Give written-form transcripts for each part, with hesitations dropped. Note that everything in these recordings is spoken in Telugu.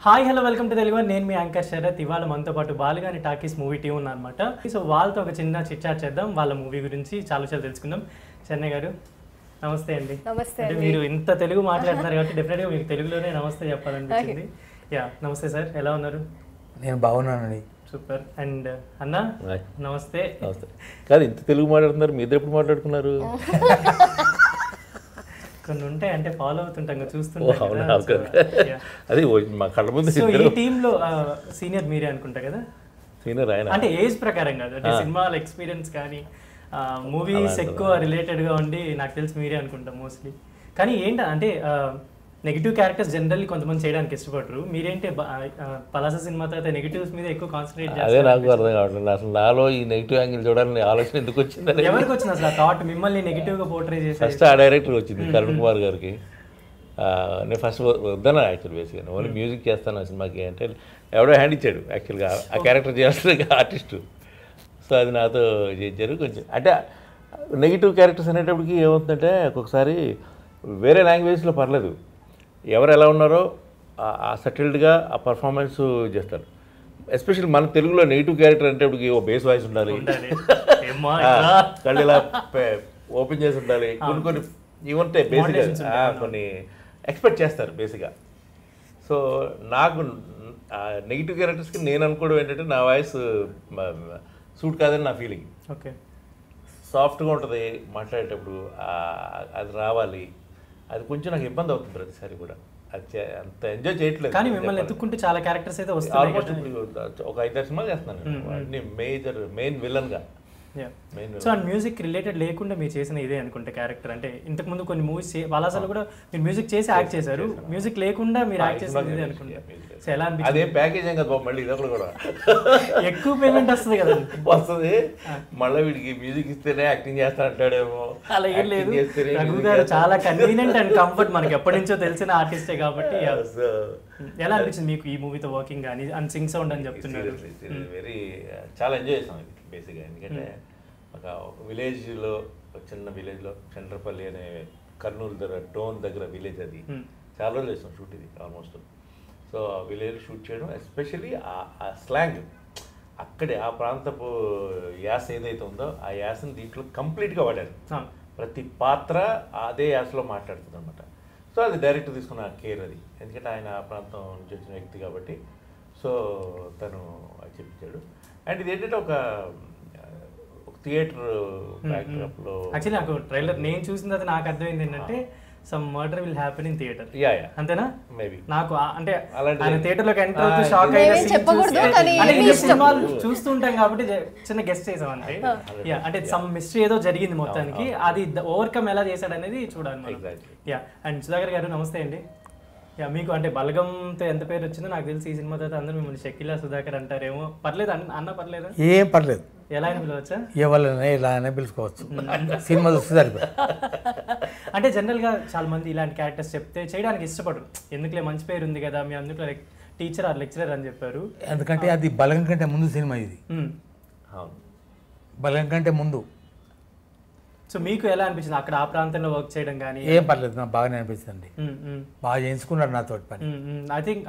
Hi hello welcome to Telugu. నేను మీ యాంకర్ శరత్. ఇవాళ మనతో పాటు బాలుగాని టాకీస్ మూవీ టీం ఉన్నారనమాట. సో వాళ్ళతో ఒక చిన్న చిట్చాట్ చేద్దాం, వాళ్ళ మూవీ గురించి చాలా తెలుసుకుందాం. చెన్నై గారు నమస్తే అండి. నమస్తే. అంటే మీరు ఇంత తెలుగు మాట్లాడుతున్నారు కాబట్టి డెఫినెట్గా మీకు తెలుగులోనే నమస్తే చెప్పాలనిపించింది. యా నమస్తే సార్, ఎలా ఉన్నారు? నేను బాగున్నానండి. సూపర్. అండ్ అన్న నమస్తే. నమస్తే. కాదు ఇంత తెలుగు మాట్లాడుతున్నారు, మీ ఇద్దరు ఎప్పుడు మాట్లాడుకున్నారు? కొన్ని ఉంటాయి అంటే ఫాలో అవుతుంటాం అదే మా కళ్ళ ముందు. సో ఈ టీంలో సీనియర్ మీరే అనుకుంటా కదా? సీనియర్ ఆయన అంటే ఏజ్ ప్రకారం కాదు, అంటే సినిమాల ఎక్స్పీరియన్స్ కానీ మూవీస్ ఎక్కువ రిలేటెడ్గా ఉండి నాకు తెలిసి మీరే అనుకుంటాం మోస్ట్లీ. కానీ ఏంటి అంటే నెగిటివ్ క్యారెక్టర్స్ జనరల్లీ కొంతమంది చేయడానికి ఇష్టపడరు. మీరేంటి పలాస సినిమా తర్వాత నెగిటివ్స్ మీద ఎక్కువ కాన్సన్ట్రేట్ చేస్తారు? అదే నాకు అర్థం కావట్లేదు. అసలు నాలో ఈ నెగిటివ్ యాంగిల్ చూడాలని ఆలోచన ఎందుకు వచ్చిందని. ఎవరికి వచ్చింది అసలు ఆ థాట్ మిమ్మల్ని నెగిటివ్గా పోర్ట్రే చేసి? ఫస్ట్ ఆ డైరెక్టర్ వచ్చింది కరుణ్ కుమార్ గారికి. నేను ఫస్ట్ వద్దన్నా యాక్చువల్ బేసిక్గా ఓన్లీ మ్యూజిక్ చేస్తాను ఆ సినిమాకి అంటే ఎవడో హ్యాండ్ ఇచ్చాడు యాక్చువల్గా ఆ క్యారెక్టర్ చేయాల్సిన ఆర్టిస్టు. సో అది నాతో చేయించారు. కొంచెం అంటే నెగిటివ్ క్యారెక్టర్స్ అనేటప్పటికి ఏమవుతుందంటే ఒక్కొక్కసారి వేరే లాంగ్వేజ్లో పర్లేదు, ఎవరు ఎలా ఉన్నారో ఆ సెటిల్డ్గా ఆ పర్ఫార్మెన్స్ చేస్తారు. ఎస్పెషల్లీ మన తెలుగులో నెగిటివ్ క్యారెక్టర్ అంటే ఓ బేస్ వాయిస్ ఉండాలి, కళ్ళు ఇలా ఓపెన్ చేసి ఉండాలి, కొన్ని ఇవంటే బేసిక్గా కొన్ని ఎక్స్పెక్ట్ చేస్తారు బేసిక్గా. సో నాకు నెగిటివ్ క్యారెక్టర్స్కి నేను అనుకోవడం ఏంటంటే నా వాయిస్ సూట్ కాదని నా ఫీలింగ్. ఓకే, సాఫ్ట్గా ఉంటుంది మాట్లాడేటప్పుడు, అది రావాలి. అది కొంచెం నాకు ఇబ్బంది అవుతుంది ప్రతిసారి కూడా. అది అంత ఎంజాయ్ చేయట్లేదు. కానీ మిమ్మల్ని ఎత్తుకుంటే చాలా క్యారెక్టర్స్ అయితే వస్తాయి. ఆల్మోస్ట్ ఒక 5-6 సినిమాలు చేస్తున్నాను అన్ని మెయిన్ విలన్గా. సో అండ్ మ్యూజిక్ రిలేటెడ్ లేకుండా మీరు చేసిన ఇదే అనుకుంటే క్యారెక్టర్ అంటే ఇంతకుముందు కొన్ని మూవీస్ వలాసలు కూడా మీరు మ్యూజిక్ చేసి యాక్ట్ చేశారు. మ్యూజిక్ లేకుండా మీరు యాక్ట్ చేసిన ఇదే అనుకుంటే సో ఎలా అనిపించింది? అదే ప్యాకేజ్ ఏం కదా మళ్ళీ ఇదప్పుడు కూడా ఎక్కువ పేమెంట్ వస్తుంది కదా? వస్తుంది. మళ్ళీ వీడికి మ్యూజిక్ ఇస్తేనే యాక్టింగ్ చేస్తా అంటాడేమో. అలా ఏం లేదు, రఘు గారు చాలా కన్వీనియంట్ అండ్ కంఫర్ట్, మనకి ఎప్పటి నుంచో తెలిసిన ఆర్టిస్టే కాబట్టి. ఎలా అనిపించింది మీకు ఈ మూవీతో వర్కింగ్ కానీ అండ్ సింగ్ సౌండ్ అని చెప్తున్నారు? వెరీ చాలా ఎంజాయ్ చేస్తాం ఇది బేసిక్గా. ఎందుకంటే ఒక విలేజ్లో, చిన్న విలేజ్లో చంద్రపల్లి అనే కర్నూలు దగ్గర టోన్ దగ్గర విలేజ్, అది చాలా రోజులు చేస్తాం షూట్. ఇది ఆల్మోస్ట్. సో ఆ విలేజ్ షూట్ చేయడం, ఎస్పెషల్లీ ఆ స్లాంగ్ అక్కడే ఆ ప్రాంతపు యాస ఏదైతే ఉందో ఆ యాసని దీంట్లో కంప్లీట్గా వాడారు. ప్రతి పాత్ర అదే యాసలో మాట్లాడుతుంది అనమాట. సో అది డైరెక్ట్ తీసుకున్న కేర్ అది, ఎందుకంటే ఆయన ఆ ప్రాంతం నుంచి వచ్చిన వ్యక్తి కాబట్టి. సో తను చెప్పించాడు. అండ్ ఇది ఏంటంటే ఒక థియేటర్ బ్యాక్డ్రాప్లో. యాక్చువల్లీ నాకు ట్రైలర్ నేను చూసిన తర్వాత నాకు అర్థమైంది ఏంటంటే some murder will happen in theatre. అంతేనా? మేబీ నాకు అంటే ఆయన థియేటర్లోకి ఎంటర్ అవుతూ షాక్ అయిన సినిమాలు చూస్తుంటాం కాబట్టి చిన్న గెస్ట్ చేసాం అంటే. అంటే సమ్ మిస్టరీ ఏదో జరిగింది మొత్తానికి, అది ఓవర్కమ్ ఎలా చేశాడు అనేది చూడాలి. యా. అండ్ సుధాకర్ గారు నమస్తే అండి. యా, మీకు అంటే బలగంతో ఎంత పేరు వచ్చిందో నాకు తెలిసి ఈ సినిమా తర్వాత అందరూ మిమ్మల్ని షకీలా సుధాకర్ అంటారేమో. పర్లేదు అన్న, పర్లేదా? ఏం పర్లేదు, ఎలా అయినా పిలవచ్చా? ఎవరైనా ఇలా అయినా పిలుచుకోవచ్చు. సినిమా చూస్తే సరిపోయి. అంటే జనరల్గా చాలా మంది ఇలాంటి క్యారెక్టర్స్ చెప్తే చేయడానికి ఇష్టపడరు. ఎందుకులే మంచి పేరు ఉంది కదా, మీ అందులో టీచర్ ఆర్ లెక్చరర్ అని చెప్పారు. ఎందుకంటే అది బలగం కంటే ముందు సినిమా ఇది. బలగం కంటే ముందు. సో మీకు ఎలా అనిపించింది అక్కడ ఆ ప్రాంతంలో వర్క్ చేయడం కానీ? ఏం పర్లేదు, నాకు బాగానే అనిపిస్తుంది. బాగా చేయించుకున్నారు నాతో పని.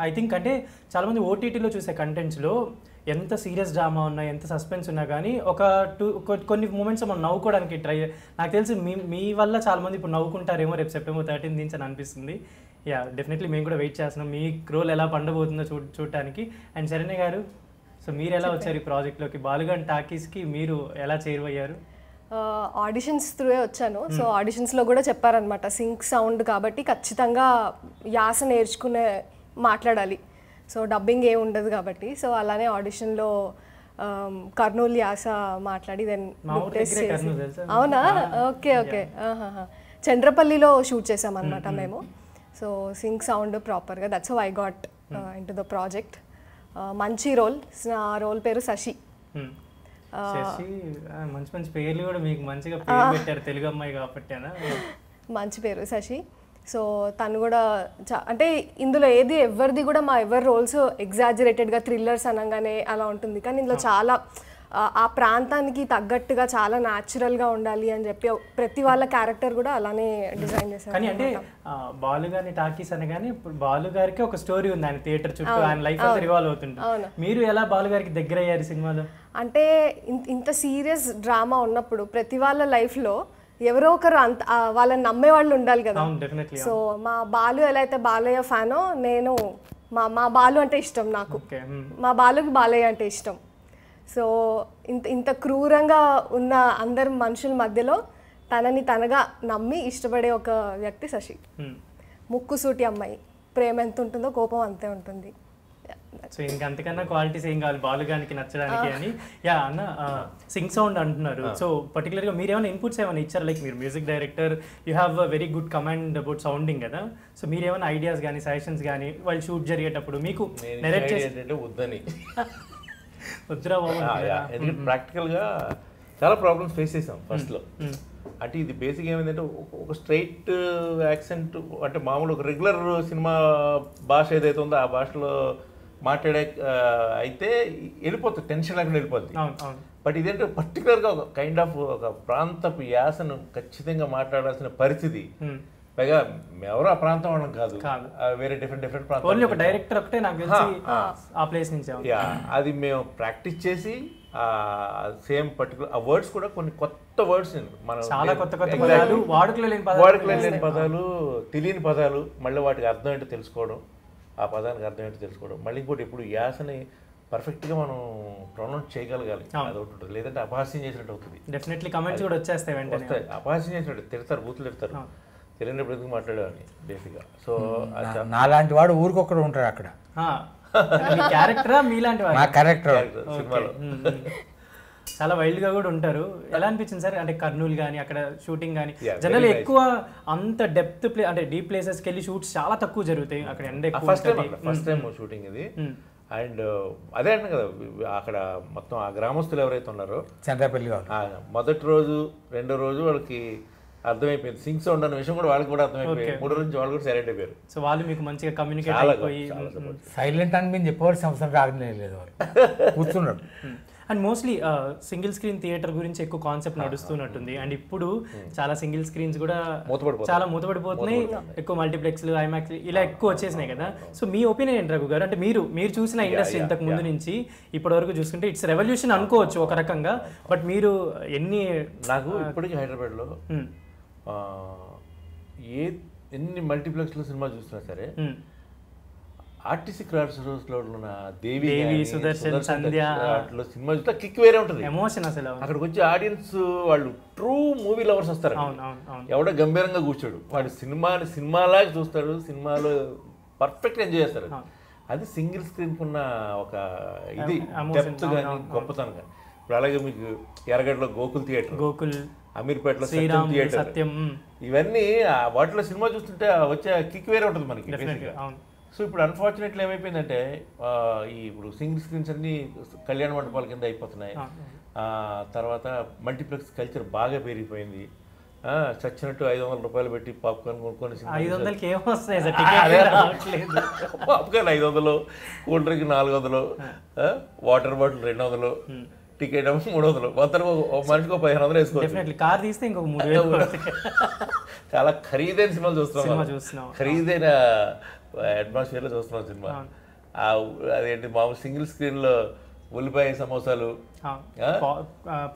ఐ థింక్ అంటే చాలా మంది ఓటీటీలో చూసే కంటెంట్స్లో ఎంత సీరియస్ డ్రామా ఉన్నా, ఎంత సస్పెన్స్ ఉన్నా కానీ కొన్ని మూమెంట్స్ మనం నవ్వుకోవడానికి ట్రై. నాకు తెలిసి మీ వల్ల చాలా మంది ఇప్పుడు నవ్వుకుంటారేమో రేపు September 13 నుంచి అని అనిపిస్తుంది. యా, డెఫినెట్లీ మేము కూడా వెయిట్ చేస్తున్నాం మీ రోల్ ఎలా పండబోతుందో చూడటానికి. అండ్ శరణ్య గారు, సో మీరు ఎలా వచ్చారు ఈ ప్రాజెక్ట్లోకి? బాలుగాని టాకీస్కి మీరు ఎలా చేరువయ్యారు? ఆడిషన్స్ త్రూవే వచ్చాను. సో ఆడిషన్స్లో కూడా చెప్పారనమాట, సింక్ సౌండ్ కాబట్టి ఖచ్చితంగా యాస నేర్చుకునే మాట్లాడాలి, సో డబ్బింగ్ ఏ ఉండదు కాబట్టి. సో అలానే ఆడిషన్లో కర్నూలు యాస మాట్లాడి దెన్ టెస్ట్ చేసి. అవునా? Okay okay. చంద్రపల్లిలో షూట్ చేసామన్నమాట మేము. సో సింక్ సౌండ్ ప్రాపర్గా, that's how I got in to the project. మంచి రోల్. నా రోల్ పేరు శశి. మంచి మంచి పేర్లు కూడా మీకు మంచిగా పేరు పెట్టారు, తెలుగు అమ్మాయి కాబట్టి. మంచి పేరు శశి. సో తను కూడా అంటే ఇందులో ఎవరిది కూడా మా ఎవరి రోల్స్ ఎగ్జాజరేటెడ్గా థ్రిల్లర్స్ అనగానే అలా ఉంటుంది, కానీ ఇందులో చాలా ఆ ప్రాంతానికి తగ్గట్టుగా చాలా న్యాచురల్గా ఉండాలి అని చెప్పి ప్రతి వాళ్ళ క్యారెక్టర్ కూడా అలానే డిజైన్ చేశారు. కానీ అంటే బాలు గారిని టాకీస్ అనగానే ఇప్పుడు బాలు గారికి ఒక స్టోరీ ఉంది ఆయన థియేటర్ చుట్టూ, ఆయన లైఫ్ అంతా రివాల్వ్ అవుతుంది. మీరు ఎలా బాలు గారికి దగ్గర అయ్యారు సినిమాలో? అంటే ఇంత సీరియస్ డ్రామా ఉన్నప్పుడు ప్రతి వాళ్ళ లైఫ్లో ఎవరో ఒకరు అంత వాళ్ళని నమ్మే వాళ్ళు ఉండాలి కదా. సో మా బాలు ఎలా అయితే బాలయ్య ఫ్యానో, నేను మా బాలు అంటే ఇష్టం నాకు, మా బాలుకి బాలయ్య అంటే ఇష్టం. సో ఇంత క్రూరంగా ఉన్న అందరి మనుషుల మధ్యలో తనని తనగా నమ్మి ఇష్టపడే ఒక వ్యక్తి శశి. ముక్కుసూటి అమ్మాయి, ప్రేమ ఎంత ఉంటుందో కోపం అంతే ఉంటుంది. సో ఇంకా అంతకన్నా క్వాలిటీస్ ఏం కావాలి బాలు గారికి నచ్చడానికి అని. యా అన్న, సింగ్ సౌండ్ అంటున్నారు. సో పర్టికులర్గా మీరు ఏమైనా ఇన్పుట్స్ ఏమైనా ఇచ్చారు? లైక్ మీరు music director, you have a very good command about sounding కదా. సో మీరు ఏమైనా ఐడియాస్ కానీ సజెషన్స్ కానీ వాళ్ళు షూట్ జరిగేటప్పుడు మీకు నెరేట్ చేసి వద్దని వద్దురా బాబు? ఎందుకంటే ప్రాక్టికల్గా చాలా ప్రాబ్లమ్స్ ఫేస్ చేసాం ఫస్ట్లో. అంటే ఇది బేసిక్ ఏమైందంటే ఒక స్ట్రైట్ యాక్సెంట్, అంటే మామూలు ఒక రెగ్యులర్ సినిమా భాష ఏదైతే ఉందో ఆ భాషలో మాట్లాడే అయితే వెళ్ళిపోతుంది, టెన్షన్ లేకుండా వెళ్ళిపోద్ది. బట్ ఇదేంటో పర్టికులర్గా ఒక కైండ్ ఆఫ్ ఒక ప్రాంతపు యాసను ఖచ్చితంగా మాట్లాడాల్సిన పరిస్థితి. పైగా ఎవరో ఆ ప్రాంతం వాళ్ళం కాదు, వేరే డిఫరెంట్ ప్రాంతం. ఒక డైరెక్టర్ ఒకటే నాకు తెలిసి ఆ ప్లేస్ నుంచి. అది మేము ప్రాక్టీస్ చేసి సేమ్ పర్టికులర్ ఆ వర్డ్స్ కూడా కొన్ని కొత్త వర్డ్స్, మనం చాలా కొత్త పదాలు, వాడుకలో లేని పదాలు, తెలియని పదాలు, మళ్ళీ వాటికి అర్థం ఏంటో తెలుసుకోవడం, ఆ పదానికి అర్థం ఏంటో తెలుసుకోవడం. మళ్ళీ ఇంకోటి ఇప్పుడు యాసని పర్ఫెక్ట్గా మనం ప్రొనౌన్స్ చేయగలగాలి, అదొకటి ఉంటుంది. లేదంటే అపహాస్యం చేసినట్టు అవుతుంది. డెఫినెట్లీ కమెంట్స్ కూడా వచ్చేస్తాయి వెంటనే. అపహాస్యం చేసినట్టు తిడతారు, బూతులు తిడతారు, తెలియనప్పుడు ఎందుకు మాట్లాడేవాడిని బేసిక్గా. సో నాలాంటి వాడు ఊరికొక్కడు ఉంటాడు అక్కడ. క్యారెక్టరా మీలాంటి వాడు? క్యారెక్టర్ సినిమాలో చాలా వైల్డ్ గా కూడా ఉంటారు. ఎలా అనిపించింది సార్? అంటే కర్నూలు కానీ అక్కడ షూటింగ్ కానీ జనరల్ ఎక్కువ అంత డెప్త్ అంటే డీప్ ప్లేసెస్కి వెళ్ళి షూట్స్ చాలా తక్కువ జరుగుతాయి అక్కడ. ఎండ ఫస్ట్ టైం షూటింగ్ ఇది. అండ్ అదే అంటే కదా అక్కడ మొత్తం ఆ గ్రామస్తులు ఎవరైతే ఉన్నారో చంద్రపల్లి మొదటి రోజు రెండో రోజు వాళ్ళకి అర్థమైపోయింది సింగ్ సౌండ్ అన్న విషయం కూడా వాళ్ళకి కూడా అర్థమైపోయింది. మూడో రోజు వాళ్ళు కూడా సైలెంట్ అయిపోయారు. సో వాళ్ళు మీకు మంచిగా కమ్యూనికేట్ అయిపోయి సైలెంట్ అని మేము చెప్పవలసిన అవసరం రాలేదు, వాళ్ళు కూర్చున్నారు. And mostly single screen theatre గురించి ఎక్కువ కాన్సెప్ట్ నడుస్తున్నట్టుంది. అండ్ ఇప్పుడు చాలా సింగిల్ స్క్రీన్స్ కూడా చాలా మూతపడిపోతున్నాయి, ఎక్కువ మల్టీప్లెక్స్లు, ఐమాక్స్ ఇలా ఎక్కువ వచ్చేసినాయి కదా. సో మీ ఒపీనియన్ ఏంటి రఘు గారు? అంటే మీరు చూసిన ఇండస్ట్రీ ఇంతకు ముందు నుంచి ఇప్పటి వరకు చూసుకుంటే ఇట్స్ రెవల్యూషన్ అనుకోవచ్చు ఒక రకంగా. బట్ మీరు నాకు ఇప్పటికీ హైదరాబాద్లో ఎన్ని మల్టీప్లెక్స్లో సినిమా చూసినా సరే ఆర్టీసీ క్రాస్ రోడ్స్లో ఉన్న దేవి సుదర్శన్ సంధ్య అట్లా సినిమా చూస్తే కిక్ వేరే ఉంటుంది, ఎమోషన్ అసలు. అక్కడికి వచ్చి ఆడియన్స్ వాళ్ళు ట్రూ మూవీ లవర్స్ వస్తారు. ఎవడో గంభీరంగా కూర్చోడు, వాడు సినిమాలాగా చూస్తారు, సినిమాలో పర్ఫెక్ట్ ఎంజాయ్ చేస్తారు. అది సింగిల్ స్క్రీన్కి ఉన్న ఒక ఇది డెప్త్ కానీ గొప్పతనం కానీ. ఇప్పుడు అలాగే మీకు ఎర్రగడ్డలో గోకుల్ థియేటర్, అమీర్పేటలో సత్యం థియేటర్, ఇవన్నీ వాటిలో సినిమా చూస్తుంటే వచ్చే కిక్ వేరే ఉంటుంది మనకి. సో ఇప్పుడు అన్ఫార్చునేట్లీ ఏమైపోయిందంటే ఇప్పుడు సింగిల్ స్క్రీన్స్ అన్నీ కళ్యాణ మండపాల కింద అయిపోతున్నాయి. తర్వాత మల్టీప్లెక్స్ కల్చర్ బాగా పెరిగిపోయింది. చచ్చినట్టు 500 రూపాయలు పెట్టి పాప్కార్న్ కొనుక్కొని popcorn 500, cool drink 400, water bottle 200, ticket 300, మొత్తం మనిషికి 1500 వేసుకోవచ్చు. చాలా ఖరీదైన సినిమాలు చూస్తున్నాం, ఖరీదైన అట్మాస్ఫియర్లో చూస్తున్నాం సినిమా. అదేంటి మామూలు సింగిల్ స్క్రీన్లో ఉల్లిపాయ సమోసాలు,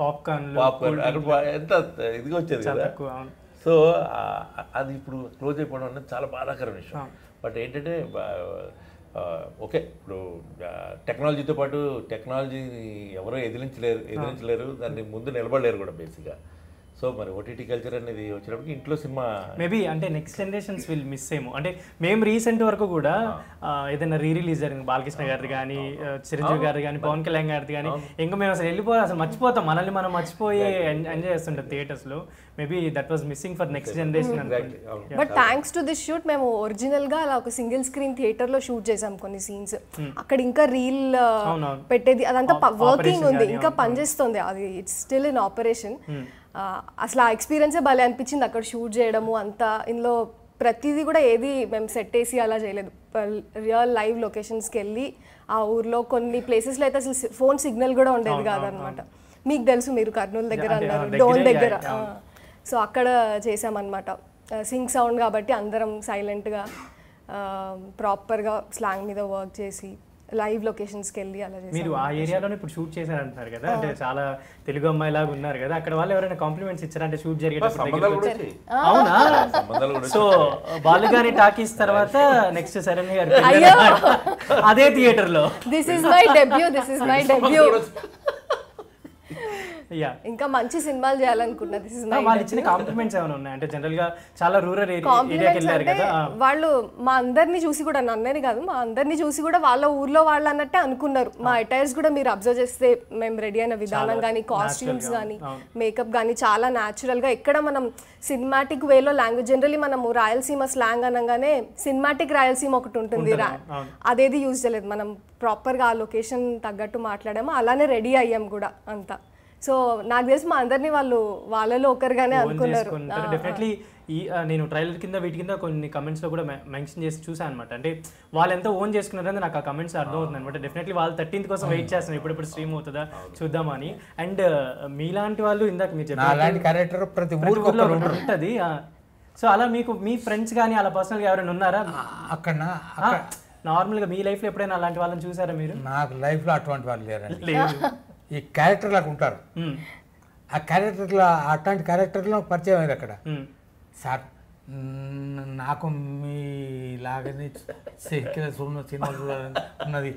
పాప్కార్న్ అక్కడ ఎంత ఇదిగా వచ్చేది కదా. సో అది ఇప్పుడు క్లోజ్ అయిపోవడం అనేది చాలా బాధాకరమైన విషయం. బట్ ఏంటంటే ఓకే, ఇప్పుడు టెక్నాలజీతో పాటు టెక్నాలజీని ఎవరో ఎదిరించలేరు, దాన్ని ముందు నిలబడలేరు కూడా బేసిక్గా. సో మరి ఓటీటీ కల్చర్ అనేది వచ్చినప్పటికి ఇంట్లో సినిమా మేబీ అంటే నెక్స్ట్ జనరేషన్స్ విల్ మిస్ ఏమో. అంటే మేము రీసెంట్ వరకు కూడా ఏదైనా రిలీజ్ జరిగింది బాలకృష్ణ గారిది కానీ, చిరంజీవి గారిది కానీ, పవన్ కళ్యాణ్ గారిది కానీ, ఇంకా మేము అసలు మర్చిపోతాం, మనల్ని మనం మర్చిపోయి ఎంజాయ్ చేస్తుంటాం థియేటర్స్లో. Maybe that was missing for next generation. But thanks to this shoot మేము ఒరిజినల్గా అలా ఒక సింగిల్ స్క్రీన్ థియేటర్లో షూట్ చేసాం కొన్ని సీన్స్. అక్కడ ఇంకా రీల్ పెట్టేది అదంతా వర్కింగ్ ఉంది, ఇంకా పనిచేస్తుంది, అది ఇట్స్ స్టిల్ ఇన్ ఆపరేషన్. అసలు ఆ ఎక్స్పీరియన్సే భలే అనిపించింది అక్కడ షూట్ చేయడము అంతా. ఇందులో ప్రతిదీ కూడా ఏది మేము సెట్ వేసి అలా చేయలేదు, రియల్ లైవ్ లొకేషన్స్కి వెళ్ళి ఆ ఊర్లో కొన్ని ప్లేసెస్లో అయితే అసలు ఫోన్ సిగ్నల్ కూడా ఉండేది కాదనమాట. మీకు తెలుసు, మీరు కర్నూలు దగ్గర అన్నారు, డోన్ దగ్గర. సో అక్కడ చేసామన్నమాట. సింక్ సౌండ్ కాబట్టి అందరం సైలెంట్గా ప్రాపర్గా స్లాంగ్ మీద వర్క్ చేసి లైవ్ లొకేషన్స్కి వెళ్ళి అలా చేసి. మీరు ఆ ఏరియాలోనే ఇప్పుడు షూట్ చేశారంటున్నారు కదా, అంటే చాలా తెలుగు అమ్మాయి లాగా ఉన్నారు కదా, అక్కడ వాళ్ళు ఎవరైనా కాంప్లిమెంట్స్ ఇచ్చారంటే షూట్ జరిగేటప్పుడు? అవునా? సో బాలుగారి టాకీస్ తర్వాత నెక్స్ట్ శరణ్ గారు అదే థియేటర్ లో. This is my debut. ఇంకా మంచి సినిమాలు చేయాలనుకున్నా. దిస్ ఇస్ మై వాళ్ళు ఇచ్చిన కాంప్లిమెంట్స్ ఏమైనా ఉన్నాయి అంటే జనరల్ గా చాలా రూరల్ ఏరియాకి వెళ్ళారు కదా, వాళ్ళు మా అందరిని చూసి కూడా, నన్నని కాదు మా అందరిని చూసి కూడా వాళ్ళ ఊర్లో వాళ్ళు అన్నట్టే అనుకున్నారు. మా అటైర్స్ కూడా మీరు అబ్జర్వ్ చేస్తే మేము రెడీ అయిన విధానం కానీ, కాస్ట్యూమ్స్ కానీ, మేకప్ కానీ చాలా న్యాచురల్ గా, ఎక్కడ మనం సినిమాటిక్ వేలో లాంగ్వేజ్, జనరల్లీ మనము రాయలసీమ స్లాంగ్ అనగానే సినిమాటిక్ రాయలసీమ ఒకటి ఉంటుంది, అదేది యూజ్ చేయలేదు. మనం ప్రాపర్గా ఆ లొకేషన్ తగ్గట్టు మాట్లాడాము, అలానే రెడీ అయ్యాం కూడా అంతా. సో నాకు తెలిసి మా అందరినీ వాళ్ళు వాళ్ళలో ఒకరుగానే అనుకున్నారు. డెఫినెట్లీ ఈ నేను ట్రైలర్ కింద వీటి కింద కొన్ని కమెంట్స్లో కూడా మెన్షన్ చేసి చూసాను అనమాట. అంటే వాళ్ళు ఎంత ఓన్ చేసుకున్నారని నాకు ఆ కమెంట్స్ అర్థం అవుతుంది అనమాట. డెఫినెట్లీ వాళ్ళు 13th కోసం వెయిట్ చేస్తున్నాను, ఇప్పుడు స్ట్రీమ్ అవుతుందా చూద్దామని. అండ్ మీలాంటి వాళ్ళు ఇందాక మీరు చెప్పారు ప్రతి ఊరిలో ఉంటుంది. సో అలా మీకు మీ ఫ్రెండ్స్ కానీ అలా పర్సనల్గా ఎవరైనా ఉన్నారా అక్కడ? నార్మల్గా మీ లైఫ్లో ఎప్పుడైనా అలాంటి వాళ్ళని చూసారా మీరు? నాకు లైఫ్లో అటువంటి వాళ్ళు లేరు. ఈ క్యారెక్టర్ లాగా ఉంటారు, ఆ క్యారెక్టర్లో అట్లాంటి క్యారెక్టర్లో పరిచయం అయ్యారు అక్కడ. సార్ నాకు మీలాగనే సినిమా ఉన్నది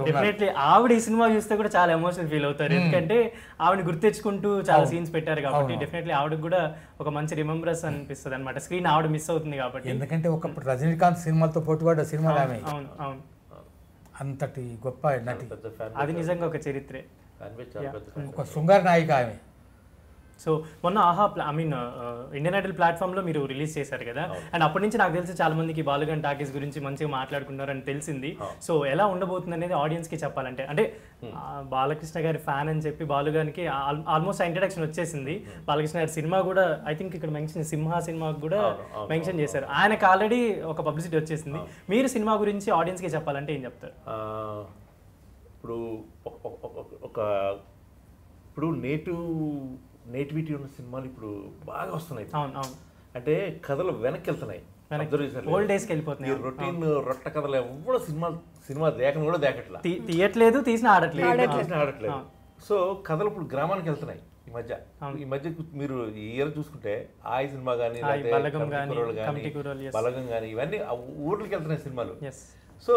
డెఫినెట్లీ ఆవిడ ఈ సినిమా చూస్తే కూడా చాలా ఎమోషనల్ ఫీల్ అవుతారు, ఎందుకంటే ఆవిడ గుర్తెచ్చుకుంటూ చాలా సీన్స్ పెట్టారు కాబట్టి డెఫినెట్లీ ఆవిడకి కూడా ఒక మంచి రిమెంబరెన్స్ అనిపిస్తుంది అనమాట. స్క్రీన్ ఆవిడ మిస్ అవుతుంది కాబట్టి. ఎందుకంటే ఒకప్పుడు రజనీకాంత్ సినిమాలతో పోటీపడ్డ సినిమాలు ఆమె. అవును అవును, అంతటి గొప్ప నటి. అది నిజంగా ఒక చరిత్రే, ఒక శృంగార నాయిక ఆమె. సో మొన్న ఆహా ఇండియన్ ఐడల్ ప్లాట్ఫామ్లో మీరు రిలీజ్ చేశారు కదా, అండ్ అప్పటి నుంచి నాకు తెలిసి చాలా మందికి బాలుగాన్ టాకీస్ గురించి మంచిగా మాట్లాడుకున్నారని తెలిసింది. సో ఎలా ఉండబోతుంది అనేది ఆడియన్స్కి చెప్పాలంటే, అంటే బాలకృష్ణ గారి ఫ్యాన్ అని చెప్పి బాలుగానికి ఆల్మోస్ట్ ఇంట్రడక్షన్ వచ్చేసింది. బాలకృష్ణ గారి సినిమా కూడా ఐ థింక్ ఇక్కడ మెన్షన్ సింహ సినిమాకి కూడా మెన్షన్ చేశారు, ఆయనకు ఆల్రెడీ ఒక పబ్లిసిటీ వచ్చేసింది. మీరు సినిమా గురించి ఆడియన్స్కి చెప్పాలంటే ఏం చెప్తారు? ఇప్పుడు నేటివిటీ ఉన్న సినిమాలు ఇప్పుడు బాగా వస్తున్నాయి. అంటే కథలు వెనక్కి వెళ్తున్నాయి, ఓల్డ్ డేస్కి వెళ్ళిపోతున్నాయి. రొటీన్ రొట్ట కథలు ఎవరు సినిమా దేకను కూడా దేకట్లా, తీయట్లేదు, తీసిన ఆడట్లేదు. సో కథలు ఇప్పుడు గ్రామానికి వెళ్తున్నాయి ఈ మధ్య మీరు ఈ ఇయర్ చూసుకుంటే ఆయి సినిమా కానీ, బలగం కానీ, ఇవన్నీ ఊర్లకి వెళ్తున్నాయి సినిమాలు. సో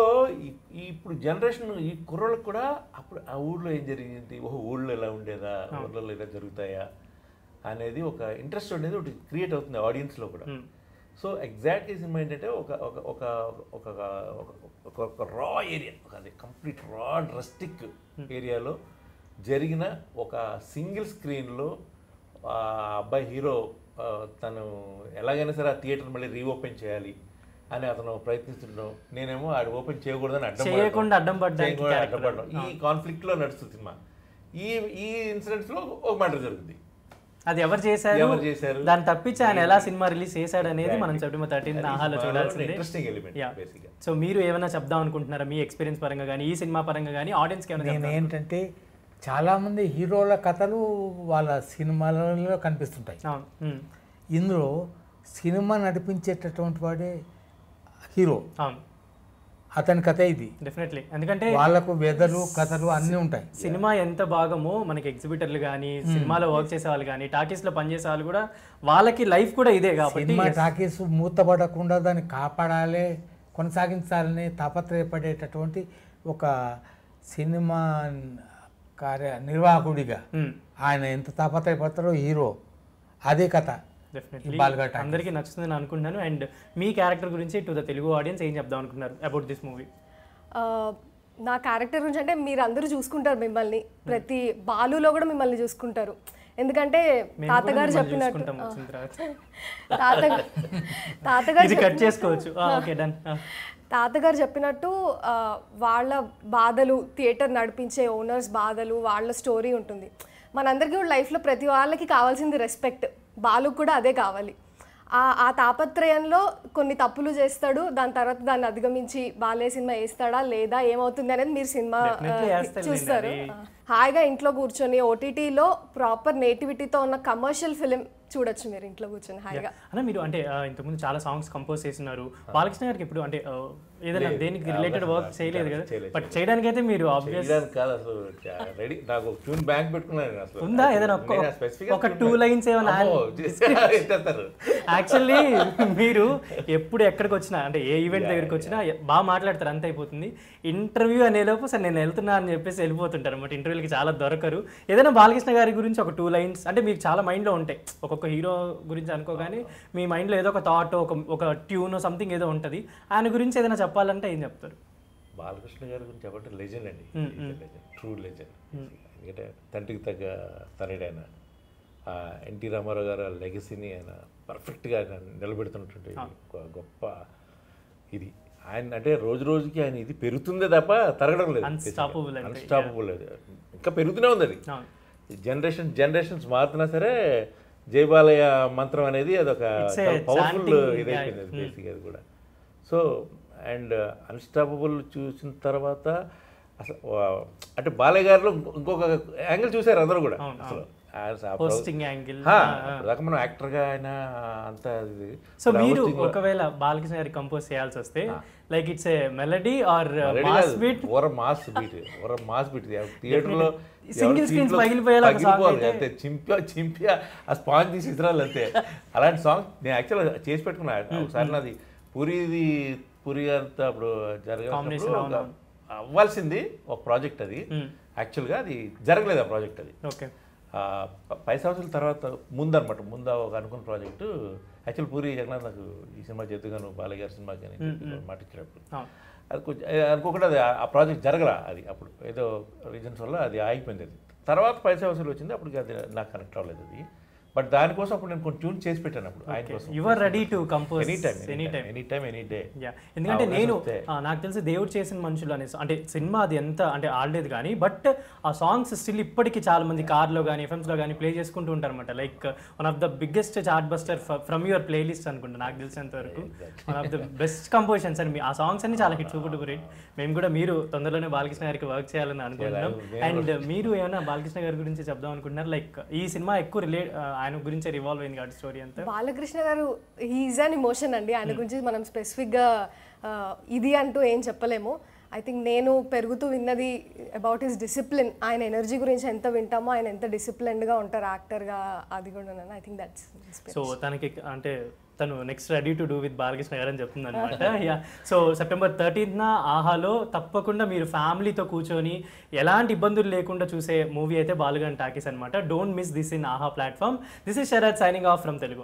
ఇప్పుడు జనరేషన్ ఈ కుర్రోళ్ళకి కూడా అప్పుడు ఆ ఊళ్ళో ఏం జరిగింది, ఊళ్ళో ఎలా ఉండేదా, ఊళ్ళలో ఎలా జరుగుతాయా అనేది ఒక ఇంట్రెస్ట్ అనేది ఒకటి క్రియేట్ అవుతుంది ఆడియన్స్లో కూడా. సో ఎగ్జాక్ట్గా ఈ సినిమా ఏంటంటే ఒక రా ఏరియా, ఒక కంప్లీట్ రా రస్టిక్ ఏరియాలో జరిగిన ఒక సింగిల్ స్క్రీన్లో ఆ అబ్బాయి హీరో తను ఎలాగైనా సరే ఆ థియేటర్ మళ్ళీ రీఓపెన్ చేయాలి అని అతను ప్రయత్నిస్తుండడం, నేనేమో అది ఓపెన్ చేయకూడదని అడ్డం పడ్డం. ఈ కాన్ఫ్లిక్ట్ లో నడుస్తుంది సినిమా. ఈ ఇన్సిడెంట్స్ లో ఒక మ్యాటర్ జరుగుతుంది, అది ఎవరు చేశారు, దాన్ని తప్పించి ఆయన ఎలా సినిమా రిలీజ్ చేశాడు అనేది మనం September 13th ఆహాలో చూడాల్సింది. ఇంట్రెస్టింగ్ ఎలిమెంట్ బేసిక్గా. సో మీరు ఏమైనా చెప్దాం అనుకుంటున్నారా మీ ఎక్స్పీరియన్స్ పరంగా కానీ, ఈ సినిమా పరంగా కానీ ఆడియన్స్కి ఏమైనా? ఏంటంటే చాలామంది హీరోల కథలు వాళ్ళ సినిమాలలో కనిపిస్తుంటాయి. ఇందులో సినిమా నడిపించేటటువంటి వాడే హీరో, అతని కథ ఇది డెఫినెట్లీ. ఎందుకంటే వాళ్ళకు వెదరు కథలు అన్నీ ఉంటాయి. సినిమా ఎంత భాగమో మనకి ఎగ్జిబిటర్లు కానీ, సినిమాలో వర్క్ చేసే వాళ్ళు కానీ, టాకీస్లో పనిచేసే వాళ్ళు కూడా వాళ్ళకి లైఫ్ కూడా ఇదే కాబట్టి సినిమా టాకీస్ మూతపడకుండా దాన్ని కాపాడాలి, కొనసాగించాలని తాపత్రయపడేటటువంటి ఒక సినిమా నిర్వాహకుడిగా ఆయన ఎంత తాపత్రయపడతారో హీరో అదే కథ అందరికీ నచ్చుతుందని అనుకుంటున్నాను. అండ్ మీ క్యారెక్టర్ గురించి టు ద తెలుగు ఆడియన్స్ ఏం చెప్దాం అనుకుంటున్నారు అబౌట్ దిస్ మూవీ? నా క్యారెక్టర్ గురించి అంటే మీరు అందరూ చూసుకుంటారు మిమ్మల్ని, ప్రతి బాలులో కూడా మిమ్మల్ని చూసుకుంటారు. ఎందుకంటే తాతగారు చెప్పినట్టు తాతగారు చెప్పినట్టు వాళ్ళ బాధలు, థియేటర్ నడిపించే ఓనర్స్ బాధలు, వాళ్ళ స్టోరీ ఉంటుంది. మనందరికీ కూడా లైఫ్లో ప్రతి వాళ్ళకి కావాల్సింది రెస్పెక్ట్, బాలుకు కూడా అదే కావాలి. ఆ తాపత్రయంలో కొన్ని తప్పులు చేస్తాడు, దాని తర్వాత దాన్ని అధిగమించి బాలయ్య సినిమా వేస్తాడా లేదా ఏమవుతుంది అనేది మీరు సినిమా Definitely వేస్తాడులేండి చూస్తారు. అది. హాయిగా ఇంట్లో కూర్చొని ఓటీటీలో ప్రాపర్ నేటివిటీతో ఉన్న కమర్షియల్ ఫిలిం చూడొచ్చు మీరు ఇంట్లో కూర్చొని హాయిగా. అన్న మీరు అంటే ఇంతకుముందు చాలా సాంగ్స్ కంపోజ్ చేస్తున్నారు. బాలకృష్ణ గారికి ఇప్పుడు అంటే ఏదైనా దేనికి రిలేటెడ్ వర్క్ చేయలేదు కదా, బట్ చేయడానికి అయితే మీరు ఆబ్వియస్ చేయడానికి కాదు అసలు రెడీ. నాకు ట్యూన్ బ్యాంక్ పెట్టుకున్నాను అసలు. ఉందా ఏదైనా ఒక 2 lines ఏమైనా? యాక్చువల్లీ మీరు ఎప్పుడు ఎక్కడికి వచ్చినా అంటే ఏ ఈవెంట్ దగ్గరికి వచ్చినా బాగా మాట్లాడతారు, అంత అయిపోతుంది. ఇంటర్వ్యూ అనేలోపు సార్ నేను వెళ్తున్నా అని చెప్పేసి వెళ్ళిపోతుంటారు అనమాట. ఇంటర్వ్యూలకి చాలా దొరకరు. ఏదైనా బాలకృష్ణ గారి గురించి ఒక 2 lines అంటే మీకు చాలా మైండ్లో ఉంటాయి. ఒక్కొక్క హీరో గురించి అనుకోగానే మీ మైండ్లో ఏదో ఒక థాట్, ఒక ట్యూన్ సంథింగ్ ఏదో ఉంటుంది. ఆయన గురించి ఏదైనా చెప్పాలంటే ఏం చెప్తారు? బాలకృష్ణ గారి గురించి చెప్పంటే లెజెండ్ అండి, ట్రూ లెజెండ్. ఎందుకంటే తండ్రికి తగ్గ తనయుడైన ఎన్టీ రామారావు గారు లెగసీని ఆయన పర్ఫెక్ట్గా ఆయన నిలబెడుతున్నటువంటి గొప్ప ఇది. ఆయన అంటే రోజు రోజుకి ఆయన ఇది పెరుగుతుందే తప్ప తరగడం లేదు, అన్స్టాపబుల్. ఇంకా పెరుగుతూనే ఉంది అది. జనరేషన్స్ మారుతున్నా సరే జయబాలయ్య మంత్రం అనేది అదొక పవర్ఫుల్ ఇదైపోయింది అది బేసిక్ అది కూడా. సో అండ్ అన్స్టాపబుల్ చూసిన తర్వాత అసలు అంటే బాలయ్య గారిలో ఇంకొక యాంగిల్ చూసారు అందరూ కూడా. అసలు మనం యాక్టర్గా ఆయన అంతా. సో మీరు ఒకవేళ బాలకృష్ణ గారి కంపోజ్ చేయాల్సి వస్తే like it's a melody or mass beat? Mass beat థియేటర్లో సింగిల్ స్క్రీన్స్ పగిలిపోయేలా అంతే, చింపి ఆ స్పాంజ్ తీసి ఇతరాలు అంతే. అలాంటి సాంగ్ నేను యాక్చువల్గా చేసి పెట్టుకున్నా. ఒకసారి నాది పూరి గారితో అప్పుడు జరగాల్సినప్పుడు అవ్వాల్సింది ఒక ప్రాజెక్ట్ అది. యాక్చువల్గా అది జరగలేదు ఆ ప్రాజెక్ట్. అది 10 సంవత్సరాల తర్వాత ముందు ఒక అనుకున్న ప్రాజెక్టు. యాక్చువల్ పూరి జగన్నాథ్ నాకు ఈ సినిమా చేతుగా నువ్వు బాలయ్య గారి సినిమా కానీ మాట ఇచ్చినప్పుడు అది కొంచెం అనుకోకుండా అది ఆ ప్రాజెక్ట్ జరగలా. అది అప్పుడు ఏదో రీజన్స్ వల్ల అది ఆగిపోయింది. అది తర్వాత 10 సంవత్సరాలు వచ్చింది, అప్పుడు అది నాకు కనెక్ట్ అవ్వలేదు అది. బట్ దానికోసం అప్పుడు నేను కొంచెం ట్యూన్ చేసి పెట్టాను అప్పుడు ఆయన కోసం. You are ready to compose any time any day. ఎందుకంటే నేను నాకు తెలిసి దేవుడు చేసిన మనుషులు అనేసి అంటే సినిమా అది ఎంత అంటే ఆడలేదు కానీ బట్ ఆ సాంగ్స్ స్టిల్ ఇప్పటికీ చాలా మంది కార్లో కానీ ఎఫ్ఎంస్లో కానీ ప్లే చేసుకుంటూ ఉంటారు అనమాట. Like one of the biggest chart buster from your playlist అనుకుంటా నాకు తెలిసినంత వరకు. One of the best compositions and ఆ సాంగ్స్ అన్ని చాలా హిట్ సూపర్ డూపర్ హిట్. మేము కూడా మీరు తొందరలోనే బాలకృష్ణ గారికి వర్క్ చేయాలని అనుకుంటున్నాం. అండ్ మీరు ఏమైనా బాలకృష్ణ గారి గురించి చెప్దాం అనుకుంటున్నారు? లైక్ ఈ సినిమా ఎక్కువ ఆయన గురించి రివాల్వ్ అయింది కాబట్టి స్టోరీ అంతా. బాలకృష్ణ గారు హీఈస్ అన్ ఎమోషన్ అండి. ఆయన గురించి మనం స్పెసిఫిక్గా ఇది అంటూ ఏం చెప్పలేము. ఐ థింక్ నేను పెరుగుతూ విన్నది అబౌట్ హిస్ డిసిప్లిన్. ఆయన ఎనర్జీ గురించి ఎంత వింటామో ఆయన ఎంత డిసిప్లిన్డ్గా ఉంటారు యాక్టర్గా, అది కూడా ఐ థింక్ దట్స్. సో తనకి అంటే తను next ready to do with Balakrishna గారు అని చెప్తుంది అనమాట. సో September 13th ఆహాలో తప్పకుండా మీరు ఫ్యామిలీతో కూర్చొని ఎలాంటి ఇబ్బందులు లేకుండా చూసే మూవీ అయితే బాలుగాని టాకీస్ అనమాట. Don't miss this in Aha platform. This is Sharath signing off from Telugu.